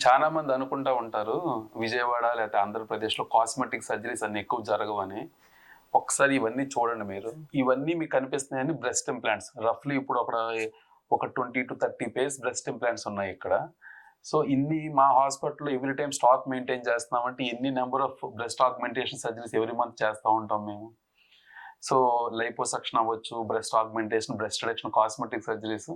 చాలా మంది అనుకుంటా ఉంటారు విజయవాడ లేకపోతే ఆంధ్రప్రదేశ్లో కాస్మెటిక్ సర్జరీస్ అన్ని ఎక్కువ జరగవని. ఒకసారి ఇవన్నీ చూడండి మీరు. ఇవన్నీ మీకు కనిపిస్తున్నాయని బ్రెస్ట్ ఇంప్లాంట్స్. రఫ్లీ ఇప్పుడు ఒక 20 to 30 పేర్స్ బ్రెస్ట్ ఇంప్లాంట్స్ ఉన్నాయి ఇక్కడ. సో ఇన్ని మా హాస్పిటల్లో ఎవ్రీ టైం స్టాక్ మెయింటైన్ చేస్తున్నామంటే ఎన్ని number of breast augmentation surgeries every month చేస్తూ ఉంటాం మేము. సో లైపోసక్షన్ అవ్వచ్చు, breast augmentation, breast reduction, cosmetic surgeries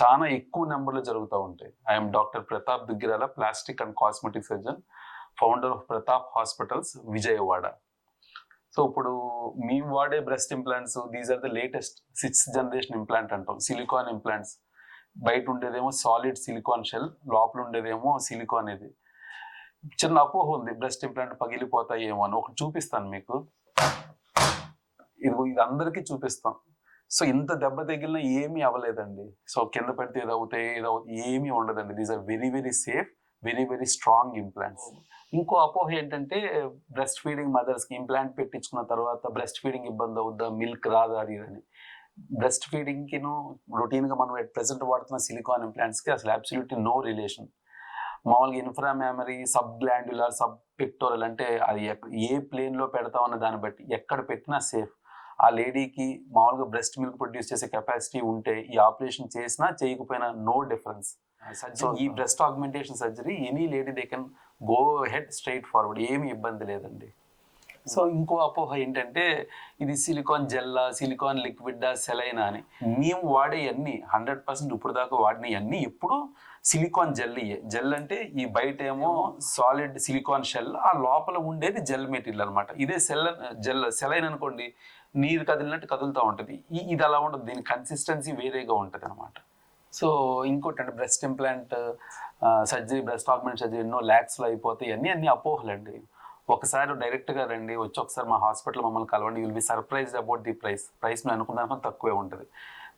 చాలా ఎక్కువ నెంబర్లో జరుగుతూ ఉంటాయి. I'm doctor Pratap Duggirala, plastic and cosmetic surgeon, founder of Pratap hospitals, Vijayawada. So ఇప్పుడు మేము వాడే breast implants, these are the latest 6th generation implant అంటాం. Silicone implants. బయట ఉండేదేమో సాలిడ్ సిలికాన్ షెల్, లోపల ఉండేదేమో సిలికాన్. ఇది చిన్న అపోహ ఉంది, బ్రెస్ట్ ఇంప్లాంట్ పగిలిపోతాయేమో అని. ఒకటి చూపిస్తాను మీకు. ఇది అందరికీ చూపిస్తాం. సో ఇంత దెబ్బ తగిలినా ఏమీ అవ్వలేదండి. సో కింద పెడితే ఏదవుతాయి ఏమీ ఉండదండి. These are very very safe, very very strong implants. ఇంకో అపోహ ఏంటంటే బ్రెస్ట్ ఫీడింగ్ మదర్స్కి ఇంప్లాంట్ పెట్టించుకున్న తర్వాత బ్రెస్ట్ ఫీడింగ్ ఇబ్బంది అవుద్దా, మిల్క్ రాదా అది అని. బ్రెస్ట్ ఫీడింగ్కిను రొటీన్గా మనం ఎట్ ప్రెసెంట్ వాడుతున్న సిలికాన్ ఇంప్లాంట్స్కి అసలు అబ్సల్యూట్లీ నో రిలేషన్. మామూలుగా ఇన్ఫ్రామామరీ, సబ్ గ్లాండ్యులర్, సబ్ పిక్టోరల్ అంటే అది ఏ ప్లేన్లో పెడతాం అన్న దాన్ని బట్టి ఎక్కడ పెట్టినా సేఫ్. ఆ లేడీకి మామూలుగా బ్రెస్ట్ మిల్క్ ప్రొడ్యూస్ చేసే కెపాసిటీ ఉంటే ఈ ఆపరేషన్ చేసినా చేయకపోయినా నో డిఫరెన్స్. సో ఈ breast augmentation surgery any lady they can go head straight forward, ఏమీ ఇబ్బంది లేదండి. సో ఇంకో అపోహ ఏంటంటే ఇది సిలికాన్ జెల్లా, సిలికాన్ లిక్విడ్డా, సెలైనా అని. మేము వాడేవన్నీ 100% ఇప్పుడు దాకా వాడినవన్నీ ఎప్పుడు సిలికాన్ జెల్లీయే. జెల్ అంటే ఈ బయట ఏమో సాలిడ్ సిలికాన్ షెల్, ఆ లోపల ఉండేది జెల్ మెటీరియల్ అనమాట. ఇదే సెలైన్ అనుకోండి, నీరు కదిలినట్టు కదులుతూ ఉంటుంది. ఇది అలా ఉంటుంది, దీని కన్సిస్టెన్సీ వేరేగా ఉంటుంది అనమాట. సో ఇంకోటి అంటే breast implant surgery, breast augment surgery ఎన్నో ల్యాక్స్లో అయిపోతాయి, అన్ని అపోహలండి. ఒకసారి డైరెక్ట్గా రండి, వచ్చి ఒకసారి మా హాస్పిటల్ మమ్మల్ని కలవండి. You'll be surprised about the price. Price మేము అనుకున్న దానికన్నా తక్కువే ఉంటుంది.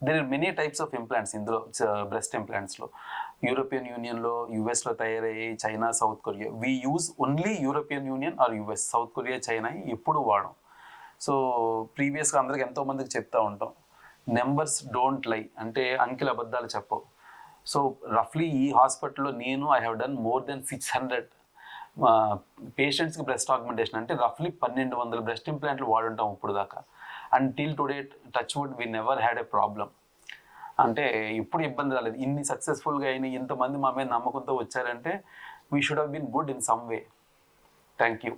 There are many types of implants ఇందులో. బ్రెస్ట్ ఇంప్లాంట్స్లో యూరోపియన్ యూనియన్లో, యుఎస్లో తయారయ్యాయి, China, south Korea. We use only European Union or US. South Korea, China ఎప్పుడు వాడం. సో ప్రీవియస్గా అందరికి ఎంతోమందికి చెప్తూ ఉంటాం, నెంబర్స్ డోంట్ లై, అంటే అంకెల అబద్ధాలు చెప్పవు. సో రఫ్లీ ఈ హాస్పిటల్లో I have done more than 600 పేషెంట్స్కి బ్రెస్ట్ ఆగ్మెంటేషన్. అంటే రఫ్లీ 1200 బ్రెస్ట్ ఇంప్లాంట్లు వాడుంటాం ఇప్పుడు దాకా. And till today touch wood we never had a problem. అంటే ఇప్పుడు ఇబ్బంది రాలేదు. ఇన్ని సక్సెస్ఫుల్గా అయిన ఇంతమంది మా మీద నమ్మకంతో వచ్చారంటే we should have been good in some way. Thank you.